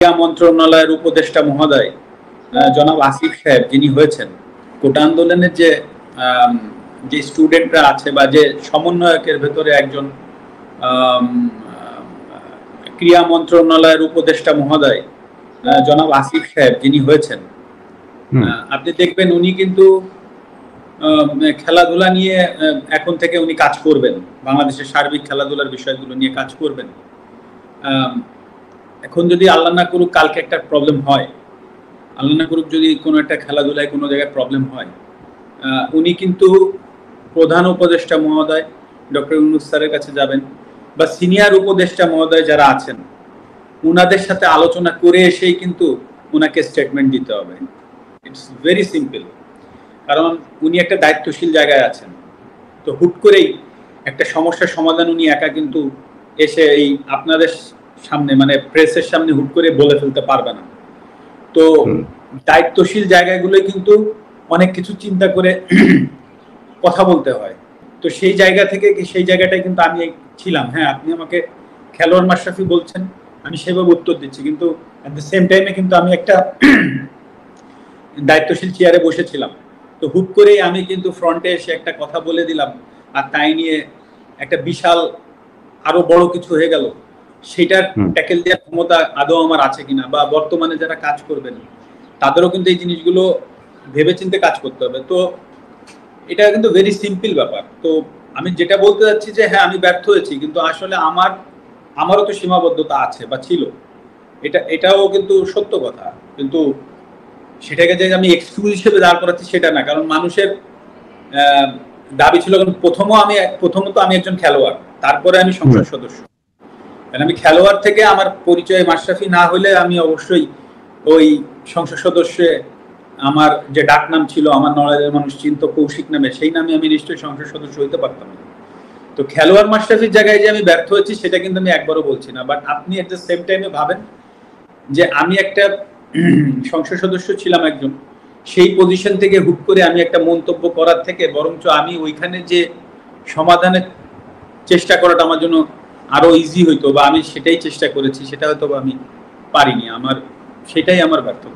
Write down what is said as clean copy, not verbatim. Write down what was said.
ক্রীড়া মন্ত্রণালয়ের উপদেষ্টা মহোদয় জনাব আসিফ সাহেব যিনি হয়েছেন কোটা আন্দোলনের যে স্টুডেন্টরা আছে বা যে সমন্বয়কের ভেতরে একজন ক্রীড়া মন্ত্রণালয়ের উপদেষ্টা মহোদয় জনাব আসিফ সাহেব যিনি হয়েছেন আপনি দেখবেন উনি কিন্তু খেলাধুলা নিয়ে এখন থেকে উনি কাজ করবেন, বাংলাদেশের সার্বিক খেলাধুলার বিষয়গুলো নিয়ে কাজ করবেন। এখন যদি আল্লাহ না করুক কালকে একটা প্রবলেম হয়, আল্লাহ না করুক যদি কোনো একটা খেলাধুলায় কোনো জায়গায় প্রবলেম হয়, উনি কিন্তু প্রধান উপদেষ্টা মহোদয় ডক্টর ইউনূস স্যারের কাছে যাবেন বা সিনিয়র উপদেষ্টা মহোদয় যারা আছেন উনাদের সাথে আলোচনা করে এসেই কিন্তু উনাকে স্টেটমেন্ট দিতে হবে। ইটস ভেরি সিম্পল, কারণ উনি একটা দায়িত্বশীল জায়গায় আছেন। তো হুট করেই একটা সমস্যার সমাধান উনি একা কিন্তু এসে এই আপনাদের সামনে মানে প্রেসের সামনে হুট করে বলে ফেলতে পারবে না। তো দায়িত্বশীল জায়গাগুলোই কিন্তু অনেক কিছু চিন্তা করে কথা বলতে হয়। তো সেই জায়গা থেকে সেই জায়গাটাই কিন্তু আমি ছিলাম। হ্যাঁ, আপনি আমাকে খেলোয়াড় মাশরাফি বলছেন, আমি সেভাবে উত্তর দিচ্ছি, কিন্তু অ্যাট দ্য সেম টাইমে কিন্তু আমি একটা দায়িত্বশীল চেয়ারে বসেছিলাম। তো হুট করেই আমি কিন্তু ফ্রন্টে এসে একটা কথা বলে দিলাম, আর তাই নিয়ে একটা বিশাল আরো বড় কিছু হয়ে গেল। সেটার ট্যাকেল দেওয়ার ক্ষমতা আদৌ আমার আছে কিনা, বা বর্তমানে যারা কাজ করবেন তাদেরও কিন্তু এই জিনিসগুলো ভেবেচিন্তে কাজ করতে হবে। তো এটা কিন্তু ভেরি সিম্পল ব্যাপার। তো আমি যেটা বলতে চাচ্ছি যে হ্যাঁ, আমি ব্যর্থ হয়েছি, কিন্তু আসলে আমারও তো সীমাবদ্ধতা আছে বা ছিল, এটাও কিন্তু সত্য কথা। কিন্তু সেটাকে যে আমি এক্সকিউজ হিসেবে দাঁড় করাচ্ছি সেটা না, কারণ মানুষের দাবি ছিল, প্রথমত আমি একজন খেলোয়াড়, তারপরে আমি সংসদ সদস্য। আমি খেলোয়াড় থেকে আমার পরিচয় মাশরাফি না হলে আমি অবশ্যই ওই সংসদ সদস্যে আমার যে ডাক নাম ছিল, আমার নড়াইলের মানুষ চিন্ত কৌশিক নামে, সেই নামে আমি নিশ্চয়ই সংসদ সদস্য হইতে পারতাম না। তো খেলোয়াড় মাশরাফির জায়গায় যে আমি ব্যর্থ হয়েছি সেটা কিন্তু আমি একবারও বলছি না। বাট আপনি এট দ্য সেম টাইমে ভাবেন যে আমি একটা সংসদ সদস্য ছিলাম একজন, সেই পজিশন থেকে হুট করে আমি একটা মন্তব্য করার থেকে বরঞ্চ আমি ওইখানে যে সমাধানের চেষ্টা করাটা আমার জন্য আরো ইজি হইতো, বা আমি সেটাই চেষ্টা করেছি, সেটা হয়তো আমি পারিনি। সেটাই আমার ব্যর্থতা।